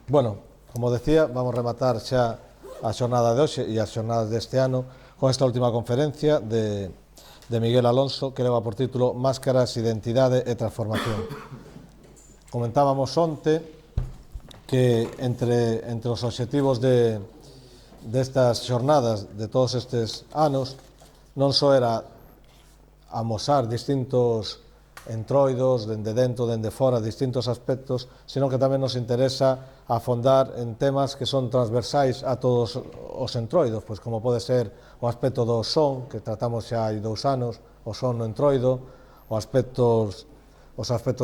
Bueno, como decía, vamos rematar xa a xornada de hoxe e as xornadas deste ano con esta última conferencia de Miguel Alonso que leva por título Máscaras, Identidade e Transformación. Comentábamos onte que entre os obxectivos destas xornadas de todos estes anos non só era amosar distintos entroidos, dende dentro, dende fora, distintos aspectos, sino que tamén nos interesa afondar en temas que son transversais a todos os entroidos, pois como pode ser o aspecto do son, que tratamos xa hai 2 anos, o son no entroido, os aspectos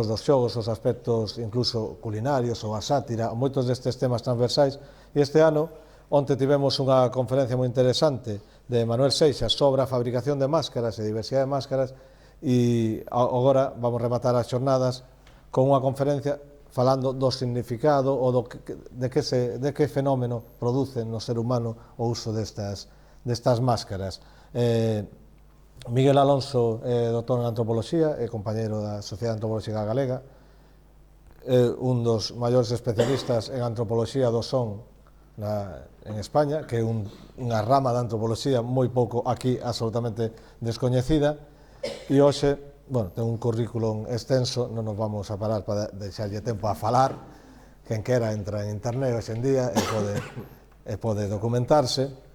dos xogos, os aspectos incluso culinarios ou a sátira, moitos destes temas transversais, e este ano, onte tivemos unha conferencia moi interesante de Manuel Seixas sobre a fabricación de máscaras e diversidade de máscaras, e agora vamos rematar as xornadas con unha conferencia falando do significado ou de que fenómeno produce no ser humano o uso destas máscaras. Miguel Alonso é doutor en antropoloxía e compañeiro da Sociedade Antropolóxica Galega, é un dos maiores especialistas en antropoloxía do son en España, que é unha rama da antropoloxía moi pouco aquí absolutamente descoñecida, e hoxe, bueno, ten un currículum extenso, non nos vamos a parar para deixarlle tempo a falar, quen quera entra en internet hoxe en día e pode documentarse,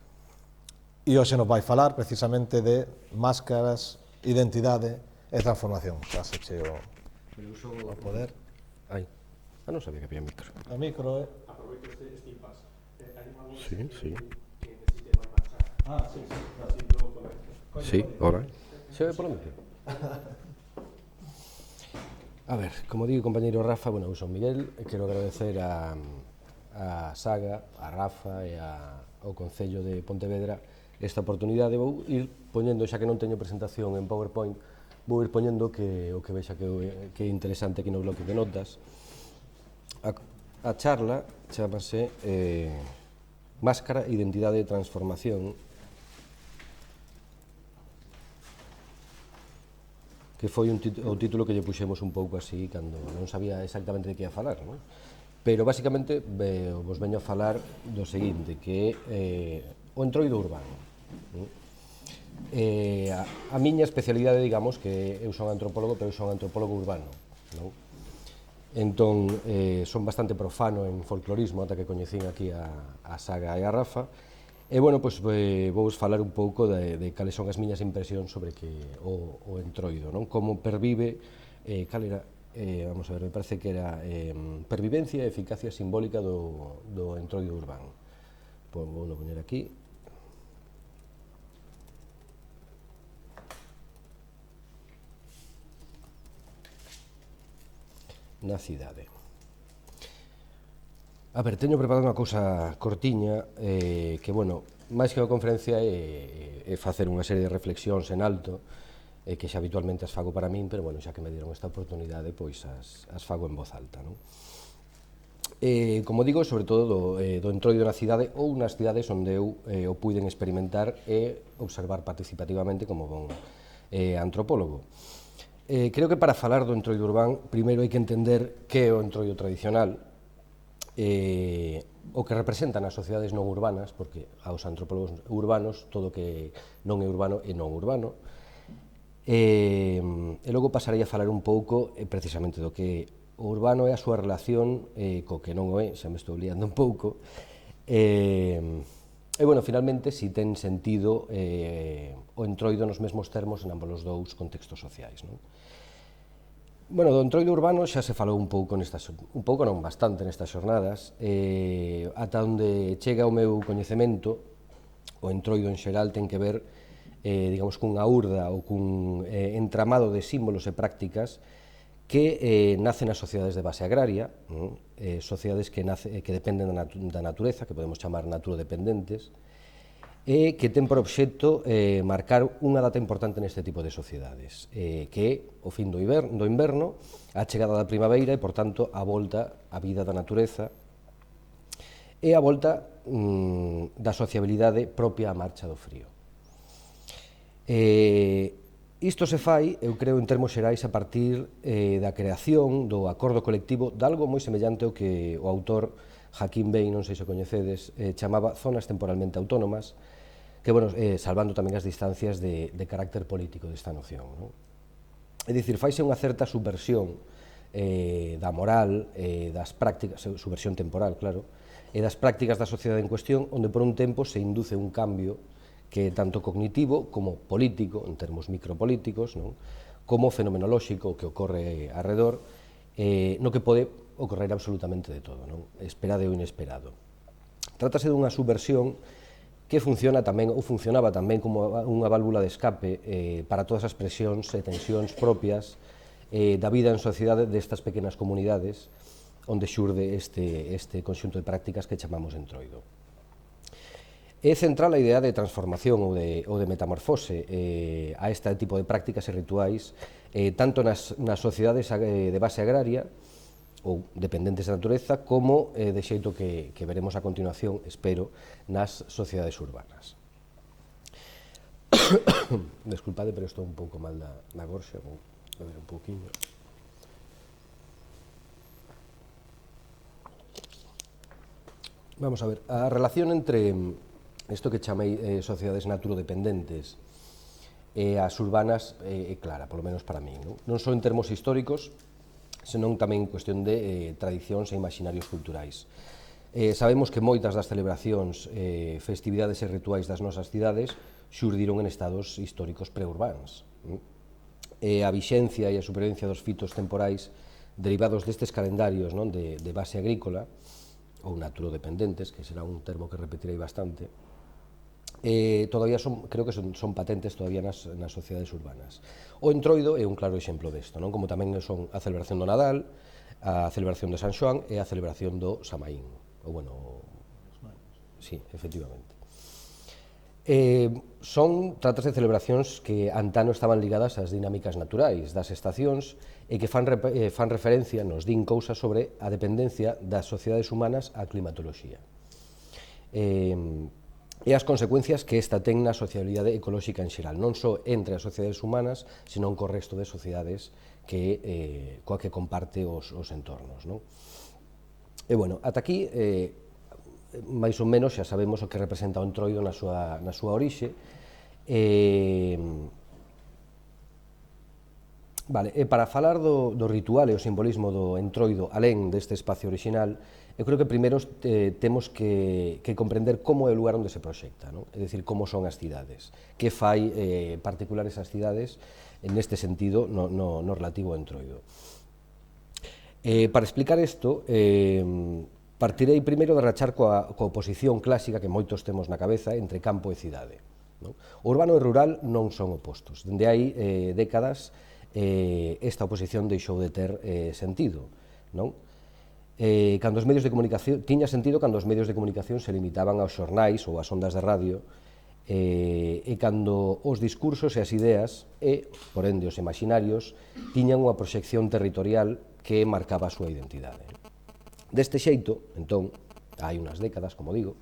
e hoxe nos vai falar precisamente de máscaras, identidade e transformación. Páseche o poder. Ai, non sabía que había micro. A micro, Aproveito este impasse. Sí, sí. Que necesite máis marchar. sí. Así luego conecto. Sí, ahora. Se ve polo micro? A ver, como digo, compañeiro Rafa, bueno, eu son Miguel, e quero agradecer a Saga, a Rafa e ao Concello de Pontevedra esta oportunidade. Vou ir poñendo, xa que non teño presentación en PowerPoint, vou ir poñendo o que vexa que é interesante aquí no bloque de notas. A charla chamase Máscara, Identidade e Transformación, que foi o título que lle puxemos un pouco así cando non sabía exactamente de que ia falar, non? Pero basicamente vos veño a falar do seguinte, que é o entroido urbano. A miña especialidade, digamos, que eu son antropólogo, pero eu son antropólogo urbano, non? Entón, son bastante profano en folclorismo, ata que coñecín aquí a Saga e a Rafa, e, bueno, pois, vou falar un pouco de cales son as miñas impresións sobre o entroido, non? Como pervive, cal era, vamos a ver, me parece que era pervivencia e eficacia simbólica do entroido urbano. Pois vou poñer aquí. Na cidade. A ver, teño preparado unha cousa cortiña que, bueno, máis que unha conferencia é facer unha serie de reflexións en alto que xa habitualmente as fago para min, pero, bueno, xa que me dieron esta oportunidade, pois as fago en voz alta, non? Como digo, sobre todo do entroido na cidade ou nas cidades onde eu o puiden experimentar e observar participativamente como bon antropólogo. Creo que para falar do entroido urbán, primeiro hai que entender que é o entroido tradicional, o que representa nas sociedades non urbanas, porque aos antropólogos urbanos todo que non é urbano é non urbano, e logo pasarei a falar un pouco precisamente do que o urbano é a súa relación co que non o é, xa me estou liando un pouco, e, bueno, finalmente, si ten sentido o entroido nos mesmos termos en ambos os dous contextos sociais, non? Bueno, do entroido urbano xa se falou un pouco non, bastante nestas xornadas, ata onde chega o meu coñecemento, o entroido en xeral ten que ver, digamos, cunha urda ou cun entramado de símbolos e prácticas que nacen nas sociedades de base agraria, sociedades que dependen da natureza, que podemos chamar naturodependentes, e que ten por obxecto marcar unha data importante neste tipo de sociedades, que é o fin do inverno, a chegada da primavera e, por tanto, a volta á vida da natureza e a volta da sociabilidade propia á marcha do frío. Isto se fai, eu creo, en termos xerais, a partir da creación do acordo colectivo de algo moi semellante ao que o autor Hakim Bey, non sei se o coñecedes, chamaba zonas temporalmente autónomas, que, bueno, salvando tamén as distancias de carácter político desta noción, non? É dicir, faise unha certa subversión da moral, das prácticas, subversión temporal, claro, e das prácticas da sociedade en cuestión, onde por un tempo se induce un cambio que é tanto cognitivo como político, en termos micropolíticos, non? Como fenomenolóxico, que ocorre arredor, no que pode ocorrer absolutamente de todo, non? Esperado e inesperado. Trátase dunha subversión que funciona tamén, ou funcionaba tamén como unha válvula de escape para todas as presións e tensións propias da vida en sociedade destas pequenas comunidades onde xurde este conxunto de prácticas que chamamos entroido. É central a idea de transformación ou de metamorfose a este tipo de prácticas e rituais tanto nas sociedades de base agraria ou dependentes da natureza, como de xeito que veremos a continuación, espero, nas sociedades urbanas. Desculpade, pero estou un pouco mal na gorxa, vou beber un pouquiño. Vamos a ver, a relación entre isto que chamei sociedades naturodependentes e as urbanas é clara, polo menos para min, non só en termos históricos, senón tamén en cuestión de tradicións e imaginarios culturais. Sabemos que moitas das celebracións, festividades e rituais das nosas cidades xurdiron en estados históricos preurbáns. A vixencia e a supervivencia dos fitos temporais derivados destes calendarios de base agrícola, ou naturodependentes, que será un termo que repetirei bastante, todavía creo que son patentes todavía nas sociedades urbanas. O entroido é un claro exemplo desto, non? Como tamén son a celebración do Nadal, a celebración de San Xoán e a celebración do Samaín. Ou, bueno, sí, efectivamente. Trátase de celebracións que antano estaban ligadas ás dinámicas naturais das estacións e que fan referencia, nos din cousas sobre a dependencia das sociedades humanas á climatoloxía. E as consecuencias que esta ten na sociabilidade ecolóxica en xeral, non só entre as sociedades humanas, senón co resto de sociedades coa que comparte os entornos, non? E, bueno, ata aquí, máis ou menos, xa sabemos o que representa o entroido na súa orixe. Vale, e para falar do ritual e o simbolismo do entroido, alén deste espacio original, eu creo que primeiro temos que comprender como é o lugar onde se proxecta, non? É dicir, como son as cidades, que fai particulares as cidades neste sentido no relativo ao entroido. Para explicar isto, partirei primeiro de rachar coa oposición clásica que moitos temos na cabeza entre campo e cidade. O urbano e o rural non son opostos. Dende hai décadas esta oposición deixou de ter sentido, non? Cando os medios de comunicación, tiña sentido cando os medios de comunicación se limitaban aos xornais ou ás ondas de radio e cando os discursos e as ideas e, por ende, os imaginarios tiñan unha proxección territorial que marcaba a súa identidade. Deste xeito, entón, hai unhas décadas, como digo,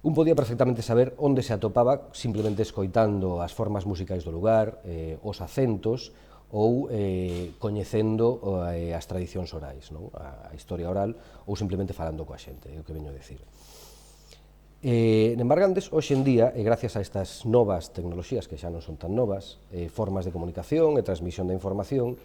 un podía perfectamente saber onde se atopaba simplemente escoitando as formas musicais do lugar, os acentos, ou coñecendo as tradicións orais, a historia oral, ou simplemente falando coa xente, é o que veño a decir. Embargantes, hoxe en día, e gracias a estas novas tecnoloxías, que xa non son tan novas, formas de comunicación e transmisión da información,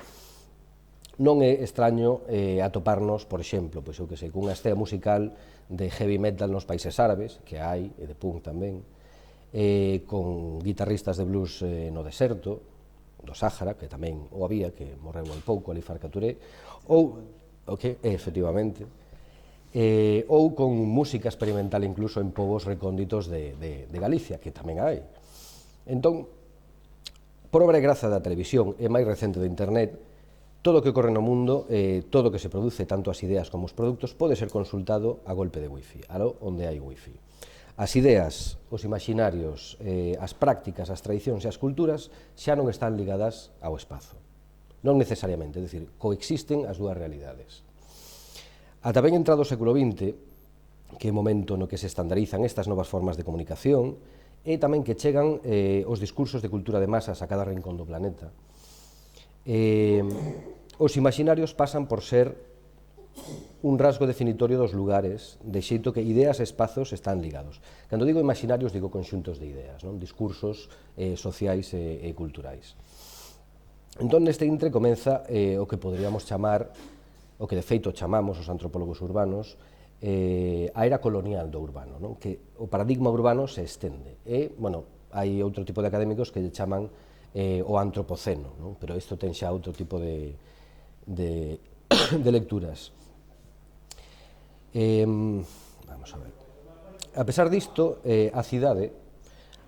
non é extraño atoparnos, por exemplo, pois eu que sei, cunha estea musical de heavy metal nos países árabes, que hai, e de punk tamén, con guitarristas de blues no deserto, do Sáhara, que tamén o había, que morreu hai pouco, ali Farka Touré, ou, efectivamente, ou con música experimental incluso en povos recónditos de Galicia, que tamén hai. Entón, por obra e graza da televisión e máis recente do internet, todo o que ocorre no mundo, todo o que se produce, tanto as ideas como os produtos, pode ser consultado a golpe de wifi, aló onde hai wifi. As ideas, os imaginarios, as prácticas, as tradicións e as culturas xa non están ligadas ao espazo. Non necesariamente, é dicir, coexisten as dúas realidades. Ata ben entrado o século XX, que é o momento no que se estandarizan estas novas formas de comunicación, e tamén que chegan os discursos de cultura de masas a cada rincón do planeta. Os imaginarios pasan por ser un rasgo definitorio dos lugares, de xeito que ideas e espazos están ligados. Cando digo imaginarios, digo conxuntos de ideas, non? Discursos sociais e culturais. Entón, neste intre comeza o que poderíamos chamar, o que de feito chamamos os antropólogos urbanos, a era colonial do urbano, non? Que o paradigma urbano se estende. E, bueno, hai outro tipo de académicos que lle chaman o antropoceno, non? Pero isto ten xa outro tipo de lecturas. Vamos a ver. A pesar disto, a cidade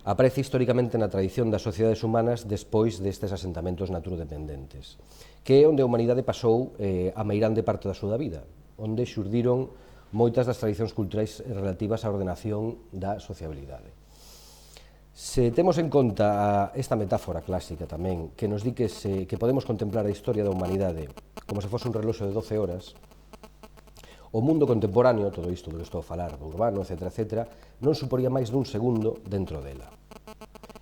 aparece históricamente na tradición das sociedades humanas despois destes asentamentos naturodependentes, que é onde a humanidade pasou a meirande parte da súa vida, onde xurdiron moitas das tradicións culturais relativas á ordenación da sociabilidade. Se temos en conta esta metáfora clásica tamén, que nos di que podemos contemplar a historia da humanidade como se fose un reloxo de 12 horas, o mundo contemporáneo, todo isto do que estou a falar, do urbano, etc., non suporía máis dun segundo dentro dela.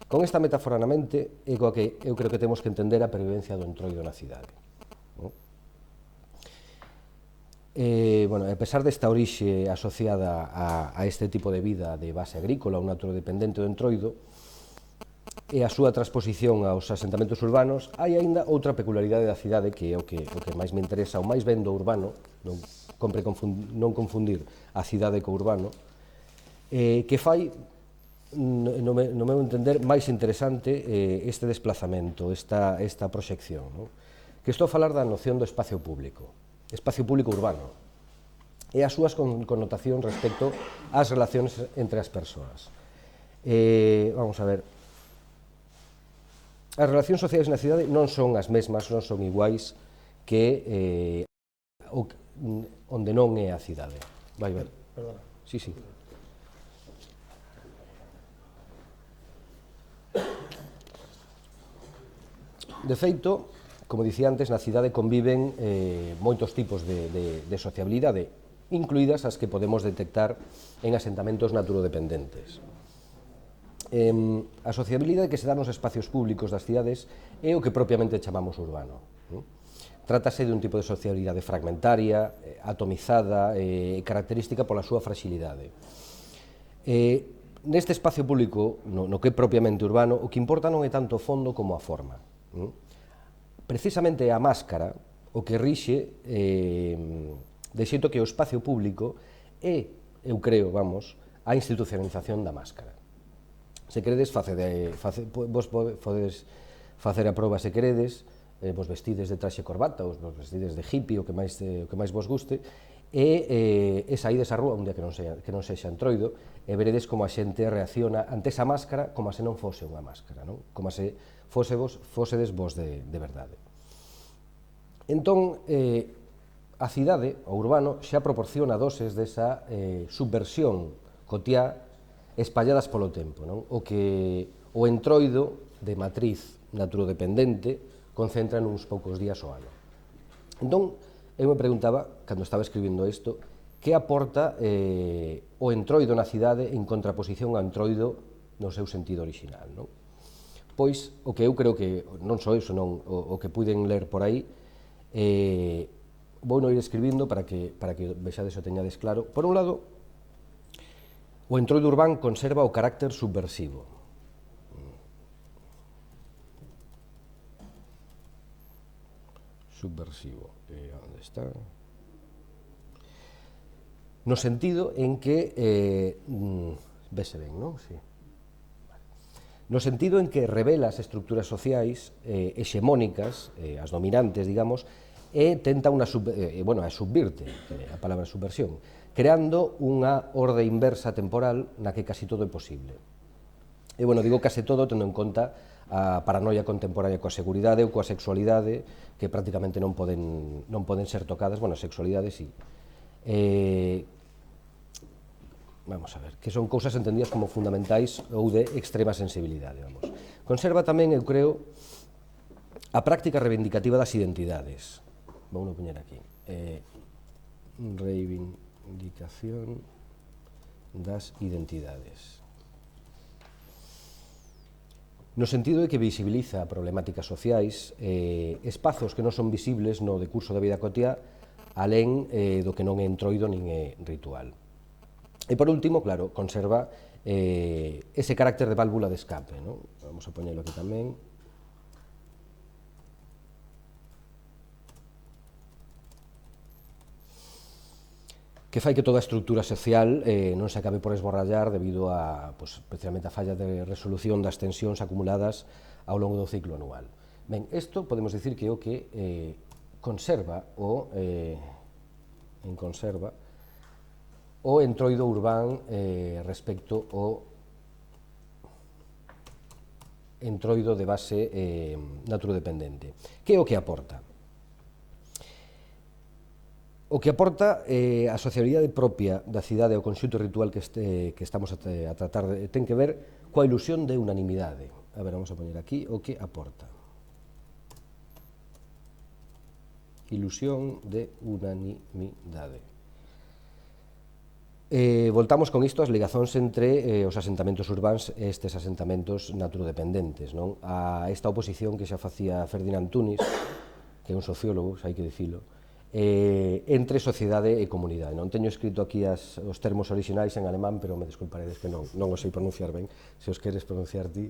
Con esta metáfora na mente, é coa que eu creo que temos que entender a pervivencia do entroido na cidade. Bueno, a pesar desta orixe asociada a este tipo de vida de base agrícola, un naturodependente do entroido, e a súa transposición aos asentamentos urbanos, hai aínda outra peculiaridade da cidade, que é o que máis me interesa, o máis ben do urbano, non confundir a cidade co urbano, que fai, no meu entender, máis interesante este desplazamento, esta proxección. Que estou a falar da noción do espacio público urbano, e as súas connotacións respecto ás relacións entre as persoas. Vamos a ver. As relacións sociais na cidade non son as mesmas, non son iguais que onde non é a cidade. Vai ver. Perdona. Sí, sí. De feito, como dicía antes, na cidade conviven moitos tipos de sociabilidade, incluídas as que podemos detectar en asentamentos naturodependentes. A sociabilidade que se dá nos espacios públicos das cidades é o que propiamente chamamos urbano. Trátase dun tipo de sociabilidade fragmentaria, atomizada e característica pola súa fragilidade. Neste espacio público, no que é propiamente urbano, o que importa non é tanto o fondo como a forma. Precisamente a máscara o que rixe de xeito que o espacio público é, eu creo, vamos, a institucionalización da máscara. Se queredes, vos podedes facer a proba se queredes, vos vestides de traxe e corbata, vos vestides de hippie, o que máis vos guste, e saídes á rúa un día que non sexa entroido, e veredes como a xente reacciona ante esa máscara como se non fose unha máscara, non? Como se fósedes vos de verdade. Entón, a cidade, o urbano, xa proporciona doses desa subversión cotiá espalladas polo tempo, non? O entroido de matriz naturodependente concentra nuns poucos días ao ano. Entón, eu me preguntaba, cando estaba escribindo isto, que aporta o entroido na cidade en contraposición ao entroido no seu sentido original, non? Pois, o que eu creo que, non só iso, non, o que puiden ler por aí, vou non ir escribindo para que vexades o teñades claro. Por un lado, o entroido urbán conserva o carácter subversivo. Subversivo, onde está? No sentido en que, vese ben, non? Sí. No sentido en que revela as estructuras sociais hexemónicas, as dominantes, digamos, e tenta subvirte, a palabra subversión, creando unha orde inversa temporal na que casi todo é posible. E, digo case todo tendo en conta a paranoia contemporánea coa seguridade ou coa sexualidade, que prácticamente non poden ser tocadas, a sexualidade sí. vamos a ver, que son cousas entendidas como fundamentais ou de extrema sensibilidade, vamos. Conserva tamén, eu creo, a práctica reivindicativa das identidades. Vou poñer aquí. Reivindicación das identidades. No sentido de que visibiliza problemáticas sociais, espazos que non son visibles no decurso da vida cotiá, alén do que non é entroido nin é ritual. E por último, claro, conserva ese carácter de válvula de escape, ¿no? Vamos a poñelo aquí tamén. Que fai que toda a estructura social non se acabe por esborrallar debido a, pues, especialmente a falla de resolución das tensións acumuladas ao longo do ciclo anual. Ben, isto podemos dicir que é o que conserva o entroido urbán respecto ao entroido de base naturodependente. Que é o que aporta? O que aporta a sociabilidade propia da cidade ao conxunto ritual que estamos a tratar ten que ver coa ilusión de unanimidade. A ver, vamos a poñer aquí o que aporta. Ilusión de unanimidade. Voltamos con isto as ligazóns entre os asentamentos urbáns e estes asentamentos naturodependentes, non? A esta oposición que xa facía Ferdinand Tönnies, que é un sociólogo, xa hai que dicilo, entre sociedade e comunidade. Non teño escrito aquí os termos orixinais en alemán, pero me desculparedes que non os sei pronunciar ben, se os queres pronunciar ti.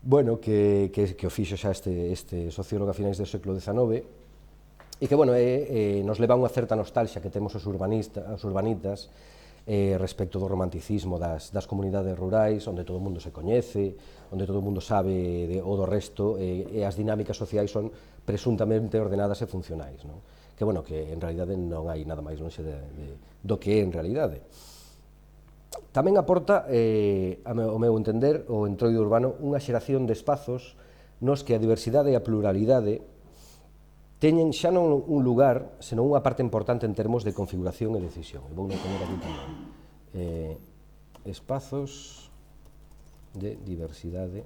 Bueno, que o fixo xa este sociólogo a finais do século XIX, e que, bueno, nos leva a unha certa nostalgia que temos os urbanitas respecto do romanticismo das comunidades rurais, onde todo o mundo se coñece, onde todo o mundo sabe o do resto, e as dinámicas sociais son presuntamente ordenadas e funcionais, non? Que, bueno, que en realidade non hai nada máis lonxe do que é en realidade. Tamén aporta, ao meu entender, o entroido urbano unha xeración de espazos nos que a diversidade e a pluralidade teñen xa non un lugar, senón unha parte importante en termos de configuración e decisión. E vou poñer aquí tamén. Espazos de diversidade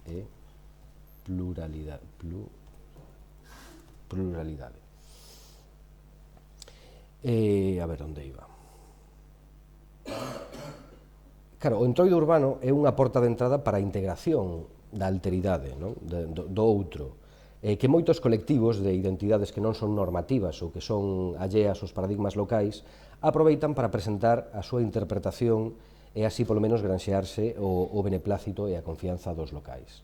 e pluralidade. A ver, onde iba? Claro, o entroido urbano é unha porta de entrada para a integración da alteridade, non? Do outro, que moitos colectivos de identidades que non son normativas ou que son alleas aos paradigmas locais aproveitan para presentar a súa interpretación e así polo menos granxearse o beneplácito e a confianza dos locais.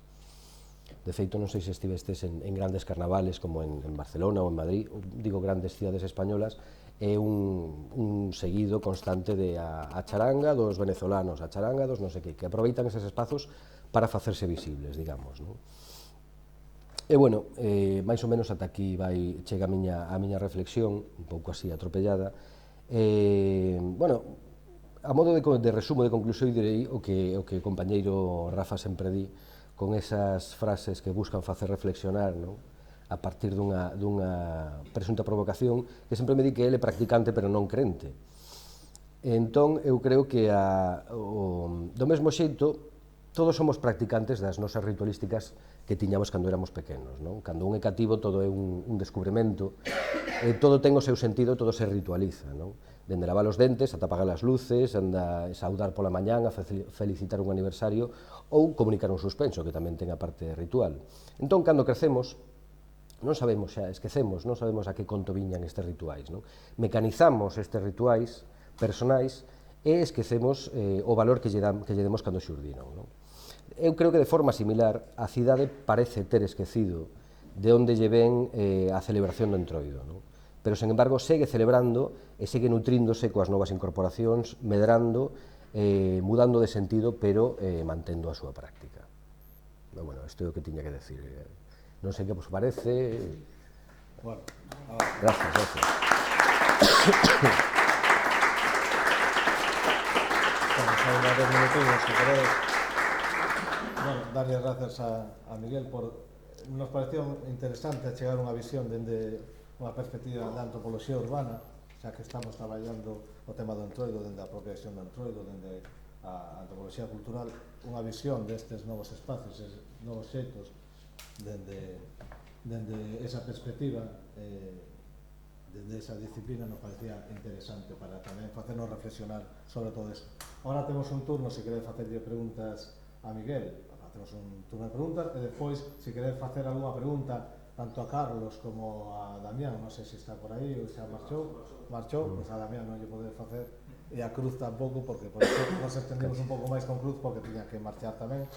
De feito, non sei se estivestes en grandes carnavales como en Barcelona ou en Madrid, digo grandes cidades españolas, é un seguido constante de a charanga dos venezolanos, a charanga dos non sei que aproveitan eses espazos para facerse visibles, digamos, non? E, bueno, máis ou menos ata aquí chega a miña reflexión, un pouco así atropellada. Bueno, a modo de resumo, de conclusión, direi o que o compañeiro Rafa sempre di, con esas frases que buscan facer reflexionar, non? A partir dunha presunta provocación, que sempre me di que ele é practicante pero non crente. Entón, eu creo que do mesmo xeito, todos somos practicantes das nosas ritualísticas que tiñamos cando éramos pequenos, non? Cando un é cativo, todo é un descubrimento, todo ten o seu sentido, todo se ritualiza, non? Dende lavar os dentes, ata apagar as luces, anda saudar pola mañán, a felicitar un aniversario, ou comunicar un suspenso, que tamén ten a parte ritual. Entón, cando crecemos, non sabemos xa, esquecemos, non sabemos a que conto viñan estes rituais, non? Mecanizamos estes rituais personais e esquecemos o valor que lle demos cando xurdiron, non? Eu creo que de forma similar a cidade parece ter esquecido de onde lle ven a celebración do entroido, non? Pero, sen embargo, segue celebrando e segue nutríndose coas novas incorporacións, medrando, mudando de sentido, pero mantendo a súa práctica. Bueno, isto é o que tiña que decir. Non sei que vos parece. Bueno, gracias. Vamos a dar 2 minutinhos, si queréis. Bueno, darlle as gracias a Miguel por... Nos pareció interesante chegar a unha visión dende unha perspectiva da antropoloxía urbana, xa xa que estamos traballando o tema do entroido, dende a apropiación do entroido, dende a antropoloxía cultural, unha visión destes novos espacios, estes novos xeitos, dende esa perspectiva, dende esa disciplina, nos parecía interesante para tamén facernos reflexionar sobre todo isto. Ahora temos un turno, se queredes facerlle preguntas a Miguel, facemos un turno de preguntas, e despois, se queredes facer algunha pregunta tanto a Carlos como a Damián, non sei se está por aí ou xa marchou, pois a Damián non lle podedes facer, e a Cruz tampouco, porque por eso nos extendimos un pouco máis con Cruz, porque tiña que marchar tamén.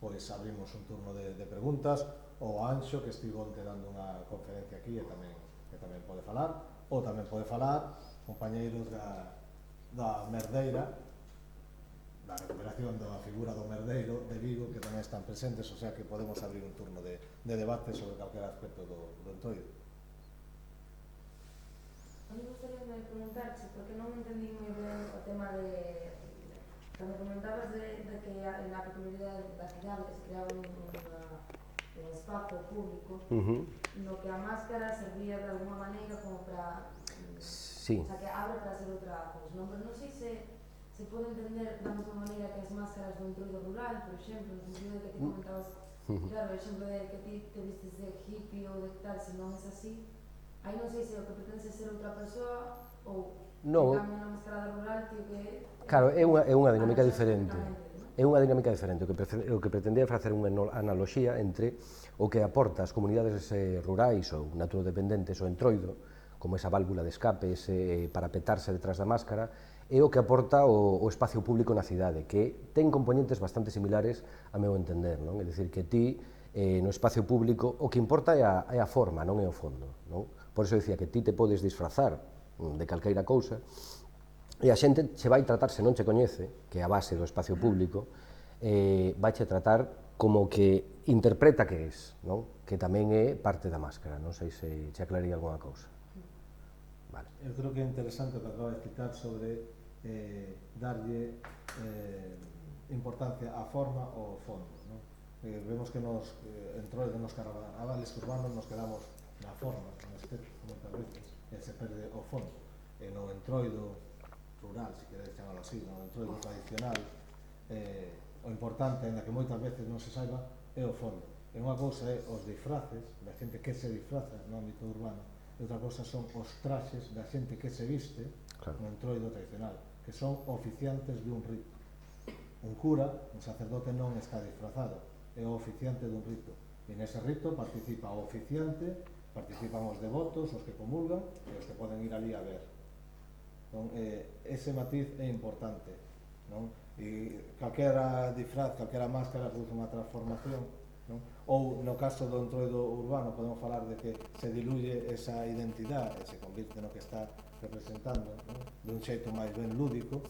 Pois abrimos un turno de preguntas, ou Anxo, que estivo onte dando unha conferencia aquí, e tamén pode falar, ou tamén pode falar compañeiros da Merdeira, da recuperación da figura do merdeiro de Vigo, que tamén están presentes, o sea que podemos abrir un turno de debate sobre calquera aspecto do entroido. A mí gustaría preguntarche, porque non entendí moi ben o tema de... Cando comentabas de que na peculiaridade da cidade que se creaba un espazo público, no que a máscara servía de alguma maneira como para... Sí. O sea, que abre para ser outra cousa, non? Pero non sei se pode entender da mesma maneira que as máscaras do entroido rural, por exemplo, no sentido de que ti comentabas, claro, o exemplo de que ti te vistes de hippie ou de tal, se non é así, aí non sei se o que pretendes é ser outra persoa ou no. En cambio na mascarada rural, tío, que... Claro, é unha dinámica diferente. É unha dinámica diferente. O que pretendía facer unha analoxía entre o que aporta as comunidades rurais ou naturodependentes o entroido, como esa válvula de escape, ese parapetarse detrás da máscara, é o que aporta o espacio público na cidade, que ten componentes bastante similares a meu entender, non? É dicir, que ti no espacio público o que importa é a forma, non é o fondo, non? Por iso dicía que ti te podes disfrazar de calqueira cousa e a xente se vai tratar, se non che coñece, que é a base do espacio público, vaiche tratar como que interpreta que és, non? Que tamén é parte da máscara, non sei se che aclaría algunha cousa. Vale. Eu creo que é interesante o que acaba de citar sobre darlle importancia á forma ou ao fondo, non? Vemos que nos entroidos, nos carnavales urbanos nos quedamos na forma, na estética, moitas veces, e se perde o fondo. E no entroido rural, se queredes chamarlo así, no entroido tradicional, o importante, ainda que moitas veces non se saiba, é o fondo. E unha cousa é os disfraces da xente que se disfraza no ámbito urbano, e outra cousa son os traxes da xente que se viste no entroido tradicional, que son oficiantes dun rito. Un cura, un sacerdote non está disfrazado, é o oficiante dun rito. E nese rito participa o oficiante, participan os devotos, os que comulgan, e os que poden ir ali a ver. Entón, ese matiz é importante, non? E calquera disfraz, calquera máscara produce unha transformación, non? Ou no caso do entroido urbano podemos falar de que se diluye esa identidade e se convirte no que está representando, non? Dun xeito máis ben lúdico,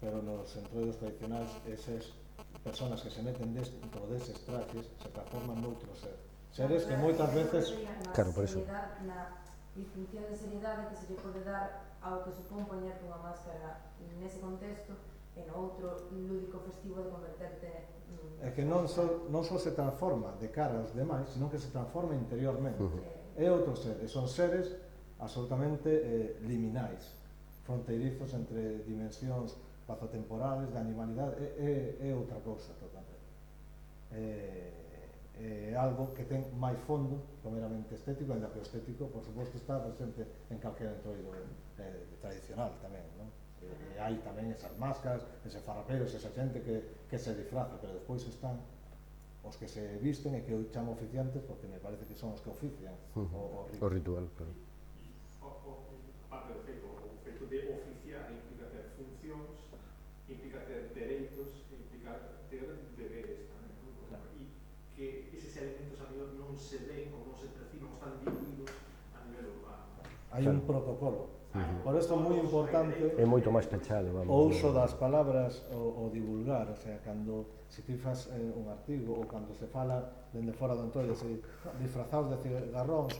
pero nos entroidos tradicionais esas personas que se meten dentro deses trajes se transforman noutros seres que moitas veces... Claro, por eso. Na distinción de seriedade que se lle pode dar ao que supón poñerte unha máscara nese contexto e no outro lúdico festivo de converterte É que non só se transforma de cara aos demais, senón que se transforma interiormente. É outro ser, e son seres absolutamente liminais, fronteirizos entre dimensións espazotemporales, de animalidade, é outra cousa totalmente. É algo que ten máis fondo que meramente estético, ainda que o estético, por suposto, está presente en calquera entroido tradicional tamén, non? E hai tamén esas máscaras, eses farraperos, esa xente que se disfraza, pero despois están os que se visten e que eu chamo oficiantes porque me parece que son os que ofician o ritual, claro. Aparte do feito de oficiar implica ter funcións, implica ter dereitos, implica ter deberes tamén, claro. E que eses elementos a mellor non se ven ou non se perciben, están diluídos a nivel urbano. Hai un protocolo. Por isto é moi importante É moito máis pechado, vamos. o uso das palabras, o divulgar, o sea, cando se ti faz un artigo ou cando se fala dende fora do entroido, se disfrazados de cigarróns,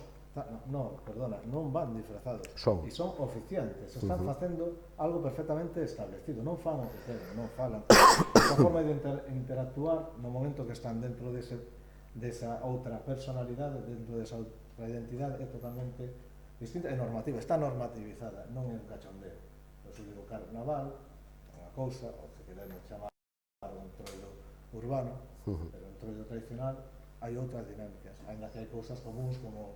non, perdona, non van disfrazados, e son oficiantes, están facendo algo perfectamente establecido, non fan o que queren, non falan. Esta forma de interactuar no momento que están dentro desa outra personalidade, dentro desa outra identidade, é totalmente distinta, é normativa, está normativizada, non é un cachondeo. Eu digo carnaval, unha cousa, ou se queremos chamar un entroido urbano, pero un entroido tradicional, hai outras dinámicas, ainda que hai cousas comuns como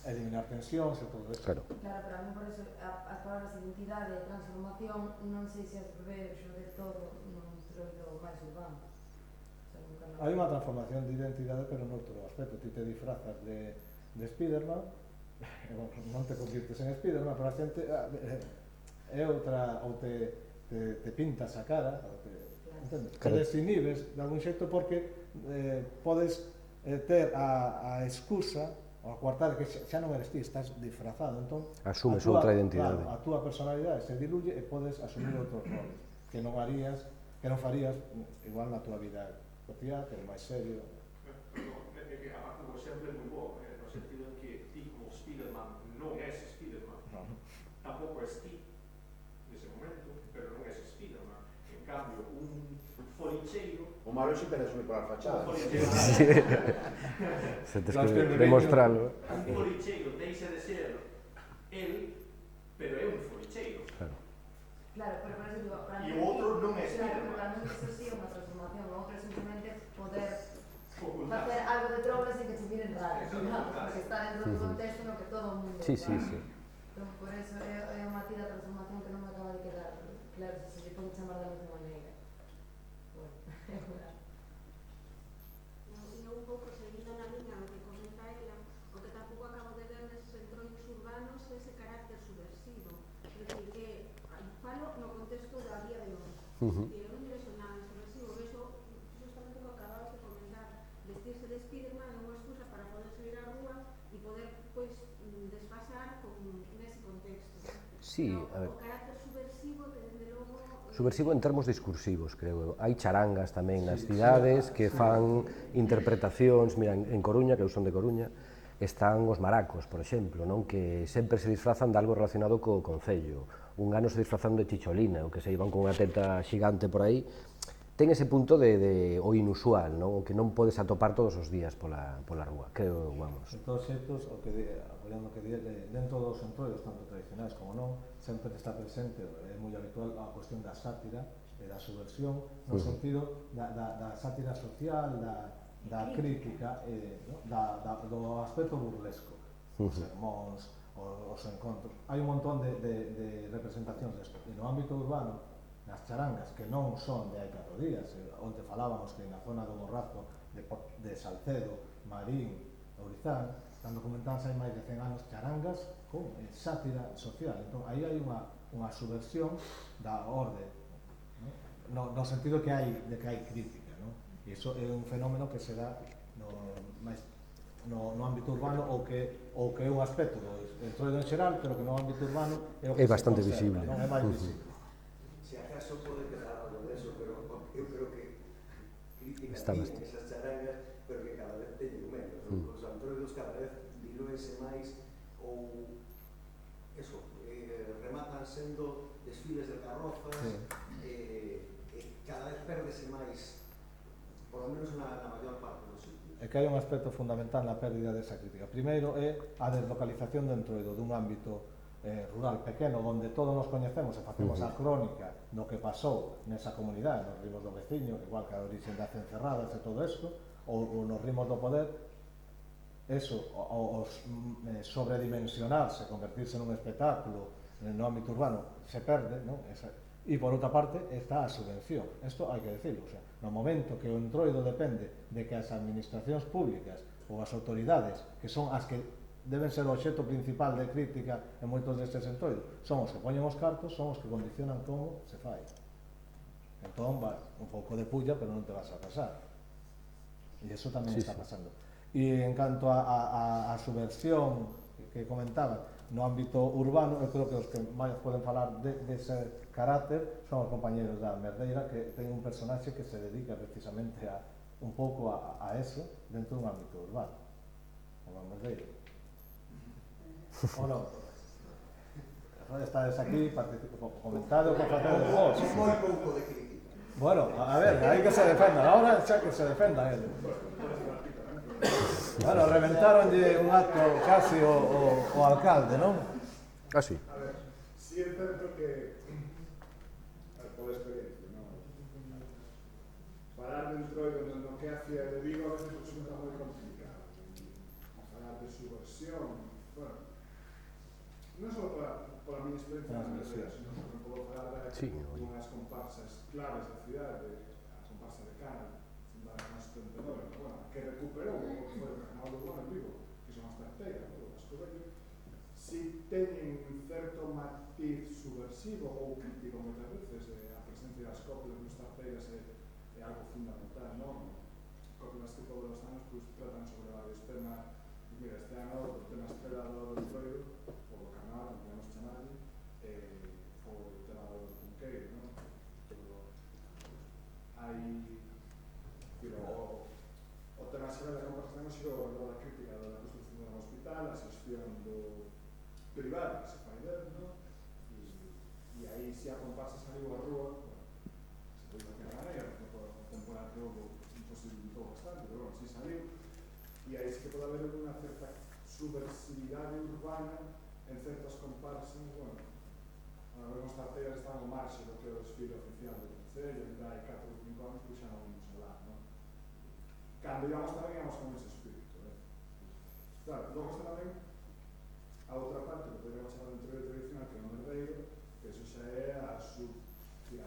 eliminar tensións e todo eso. Claro. Claro, pero a mí por eso as palabras identidade e transformación non sei se as vexo de todo nun entroido máis urbano. Hai unha transformación de identidade, pero noutro aspecto. Ti te disfrazas de Spiderman, non te convirtes en Spiderman, pero a xente é outra, ou te pintas a cara, entendes? Te desinhibes de algún xeito porque podes ter a excusa ou a coartada que xa non eres ti, estás disfrazado, entón asumes outra identidade. Claro, a túa personalidade se diluye e podes asumir outros roles que non farías igual na túa vida cotidiana, pero máis serio. É que aparte o exemplo é moi bo, no sentido en que ti como Spiderman non és Spiderman, tampouco és ti nese momento, pero non és Spiderman. En cambio, un folicheiro... O malo é sempre asumir para a fachada. Se tes que demostralo. Un folicheiro deixa de ser el, pero é un folicheiro. Claro, pero por eso digo, para E o outro non é Spiderman. para mí eso sí é unha transformación, o outro é simplemente poder facer algo de tropas e que se miren raro, porque está dentro do contexto no que todo o mundo Sí. Entón, por eso é unha tira de transformación que non me acaba de quedar claro se se pode chamar da mesma maneira. Bueno, é verdad. E un pouco seguindo na liña do que comenta ela, o que tampouco acabo de ver neses entroidos urbanos é ese carácter subversivo. É dicir, que falo no contexto da día de hoxe. E eu non vexo nada subversivo, vexo justamente o que acababas de comentar, vestirse de Spiderman é unha excusa para poder salir á rúa e poder, pois, desfasar nese contexto. Sí, a ver. O carácter subversivo que, desde logo... Subversivo en termos discursivos, creo eu. Hai charangas tamén nas cidades que fan interpretacións, mira, en Coruña, que eu son de Coruña, están os maracos, por exemplo, non? Que sempre se disfrazan de algo relacionado co concello. Un ano se disfrazan de chicholina, ou que se iban con unha teta xigante por aí. Ten ese punto de o inusual, non? O que non podes atopar todos os días pola rúa, creo, vamos. De todos xeitos, apoiando o que di, dentro dos entroidos, tanto tradicionais como non, sempre está presente, é moi habitual a cuestión da sátira e da subversión, no sentido da sátira social, da crítica, do aspecto burlesco, os sermóns, os encontros. Hai un montón de representacións desto. E no ámbito urbano, nas charangas, que non son de hai 4 días, onde falábamos que na zona do Morrazo, de Salcedo, Marín, Ourizán, están documentadas hai máis de 100 anos charangas con sátira social. Entón, aí hai unha subversión da orde, no sentido de que hai crítica, non? E iso é un fenómeno que se dá no ámbito urbano ou que é un aspecto do entroido en xeral, pero que no ámbito urbano é o que é bastante visible. Non é máis visible. Si acaso pode quedar algo de eso, pero eu creo que crítica Estamos. tiene esas charangas, pero que cada vez teñen menos. Os entroidos cada vez dilúense máis ou eso, rematan sendo desfiles de carrozas, cada vez perdese máis, por lo menos na maior parte dos sitios. É que hai un aspecto fundamental na pérdida desa crítica. Primeiro é a deslocalización do entroido dun ámbito rural pequeno, onde todos nos coñecemos e facemos a crónica do que pasou nesa comunidade, nos rimos do veciño, igual que a origen das encerradas e todo isto, ou nos rimos do poder, eso, os sobredimensionarse, convertirse nun espectáculo no ámbito urbano, se perde, non? E por outra parte está a subvención. Isto hai que decirlo, o sea, no momento que o entroido depende de que as administracións públicas ou as autoridades, que son as que deben ser o obxecto principal de crítica en moitos destes entroidos, son os que poñen os cartos, son os que condicionan como se fai. Entón, vai, un pouco de pulla, pero non te vas a pasar. E iso tamén está pasando. E en canto a subversión que comentaba, no ámbito urbano, eu creo que os que máis poden falar dese carácter son os compañeros da Merdeira, que ten un personaxe que se dedica precisamente un pouco a eso dentro dun ámbito urbano. O Merdeira. O non? Estades aquí, comentade o que facedes vos. Moi pouco de crítica. Bueno, a ver, hai que se defenda, ahora xa que se defenda ele. Bueno, reventaronlle un acto casi o alcalde, non? Así. A ver, si é certo que, por experiencia, non? Falar de Entroido no que hacía de Vigo a veces resulta moi complicado. Falar de subversión, bueno, non só pola minha experiencia nas mercedas, sino porque podo falar de unhas comparsas claves da cidade, a comparsa de Cana, fundada no 79, bueno, que recuperou o que foi o Carnaval urbano en Vigo, que son as tarteiras, o Vasco Vello, si teñen un certo matiz subversivo ou crítico moitas veces, a presencia das coplas nos tarteiras é algo fundamental, non? Coplas que todos os anos pues, tratan sobre varios temas. Mira, este ano o tema estrela do Entroido, ou do Carnaval, como podemos chamarlle, foi o tema do Cunqueiro, non? Todo hai o tema xeral da comparsa non xerou a crítica da construcción do hospital, a xestión do privado que se fai ver, non? E aí se a comparsa saliu á rúa, se foi de aquela maneira, porque o temporal que houve imposibilitou bastante, pero bueno, si saliu, e aí sí que pode haber unha certa subversividade urbana en certas comparsas, bueno, algúns tarteiras están ao marxe do que é o desfile oficial do Concello, e hai 4 ou 5 anos que xa non vamos alá, non? Cando íbamos tamén íbamos con ese espírito, Claro, logo está tamén a outra parte que podríamos chamar de Entroido tradicional, que é o merdeiro, que eso xa é a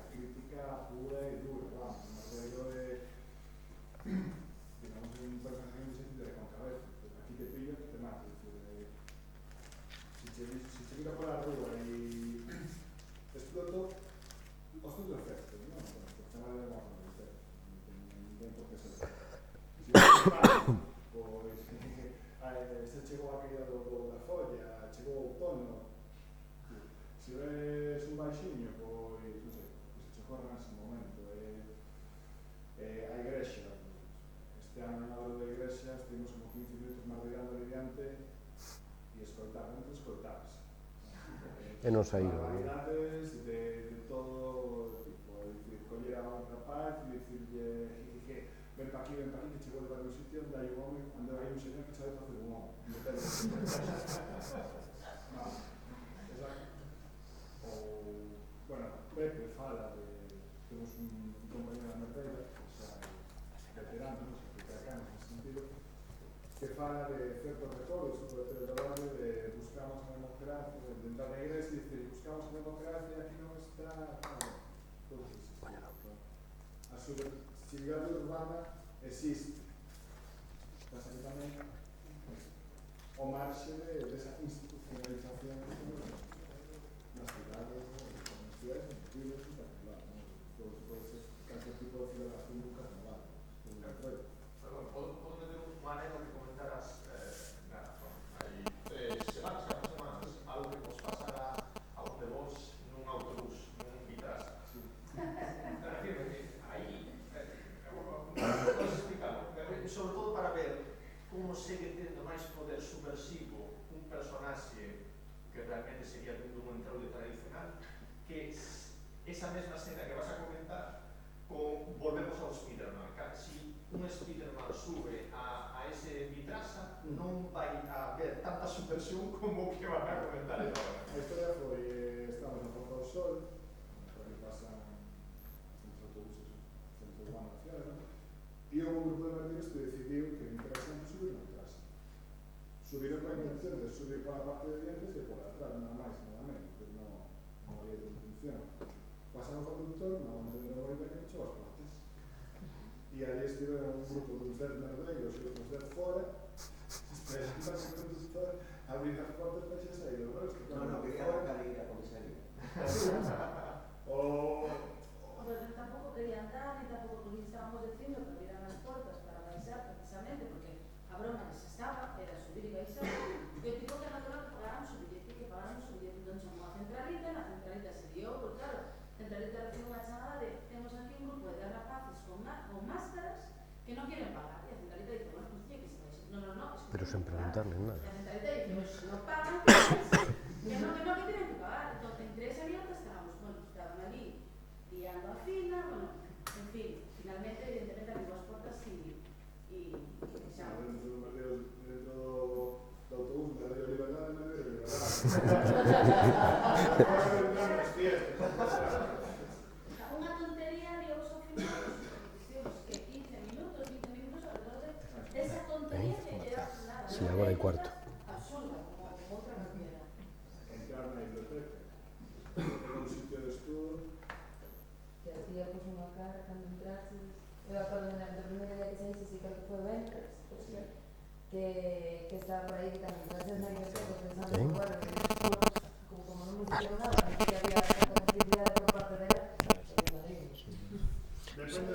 crítica pura e dura, vamos, o merdeiro é, digamos, un personaje en sentido de con cabeza, aquí te pillo, que te mato, si te mira por a rúa e exploto os teus defectos, non? Por chamar de modo, non ten por que ser. Si pois, se chegou a caída da folla, chegou o outono, se ves un baixiño, pois, non sei, que se che ocorra nese momento, a igrexa, este ano na hora da igrexa estivemos como 15 minutos mardeando adiante e escoltarse. E non saíron. Barbaridades de todo tipo, dicir, coller a un rapaz e dicirlle que ven pa aquí, que chegou de varios sitios onde hai un home, onde hai un señor que sabe facer un home. No, exacto. Ou, bueno, Pepe fala de, temos un compañero da Merceira, que xa é veterano, non sei, que acá nese sentido, que fala de certos recordos sobre o traballo de buscamos a democracia, de entrar na igrexa e dice, buscamos a democracia e aquí non está, entonces, a subversividade urbana existe, pasa que tamén o marxe desa institucionalización nas cidades, nas cidades en particular, todo pode ser calquer tipo de celebración dun carnaval, un entroido. Perdón, podo meter unha anécdota que comentaras hai 3 semanas, algo que vos pasara aos de vos nun autobús, nun Vitras. Refiro que aí, podes explicarlo, sobre todo para ver como segue tendo máis poder subversivo un personaxe que realmente sería dun entroido tradicional, que esa mesma escena que vas a comentar, volvemos ao Spiderman. Si un Spiderman sube a ese Vitrasa, non vai a haber tanta subversión como que van a comentar agora. A historia foi, estamos na Porta do Sol, por que pasan os autobuses centro urbano da cidade, e houve un grupo de mercadores que decidiu que era interesante subir na Vitrasa. Subiron con a intención de subir por a parte de dientes e por atrás, nada máis, nada menos, pero non había de intención. Pasaron o conductor, non vamos a tener a volver que echou as portas. E aí estiveron un grupo de uns 10 merdeiros e outros 10 fora, esperando que o conductor abrir as portas para xe sair. No, quería arrancar ir a comisaría. Pues tampouco quería andar, ni tampouco porque estábamos dicindo que abrieran as portas para baixar precisamente, porque a broma que se estaba era subir e baixar, e o tipo que é natural que pagáramos o billete, entón chamou a centralita, na centralita se dio, porque claro, a centralita recibe unha chamada de temos aquí un grupo de rapaces con máscaras que non quieren pagar, e a centralita dice, bueno, pues tiene que se baixe, no, Pero sen preguntarle nada. e a centralita dice, pues si no pagan, que no, que tienen que pagar, entón, entre esa alianza estábamos, bueno, estaban ali liando a fila, bueno, en fin, finalmente, evidentemente, abriu as portas e e xa. Dentro do autobús, medio liberdade, medio liberdade. Unha tontería, digamos, ao final, que 15 minutos, 20 minutos, alrededor de esa tontería que era nada. Sí, agora hai cuarto. Absurda, como outra cualquiera. Entrar na biblioteca. En un sitio de estudo. Que a tía puso unha cara cando entraste. Eu acordo na primeira día que saíste, sí, creo que foi ventres, que estaba por aí, que tamén entraste na biblioteca pensando que, bueno, como non me dixeron nada, que había esta complicidade por parte dela, Depende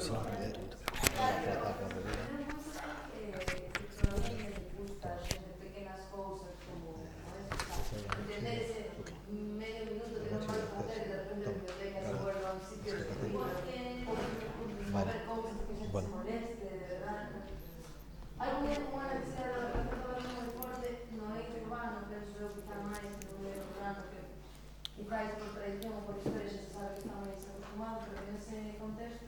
do pequenas cousas como entender ese medio minuto que non vai facer e de repente a biblioteca se vuelve a un sitio de mover cousas que xa se moleste, de verdade. Hai unha necesidade de repente moi forte no eixo urbano, penso eu quizá máis que no medio urbano, que quizás por tradición ou por historia xa se sabe que está máis acostumado, pero nese contexto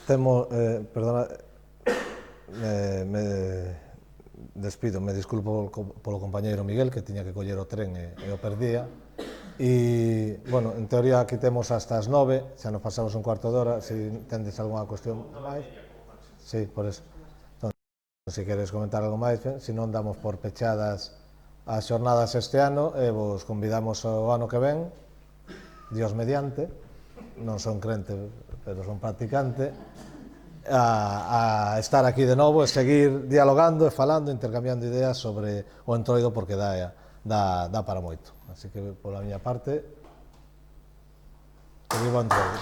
Temos, perdona, me despido, me disculpo polo compañeiro Miguel, que tiña que coller o tren e o perdía. E, bueno, en teoría aquí temos hasta as 9, xa nos pasamos un cuarto de hora, se tendes algunha cuestión máis. Sí, por eso. Entón, se queres comentar algo máis, se non damos por pechadas as xornadas este ano e vos convidamos o ano que ven, Dios mediante, non son crente, pero son practicante, a estar aquí de novo e seguir dialogando e falando, intercambiando ideas sobre o entroido, porque dá para moito. Así que, pola miña parte, que viva o entroido.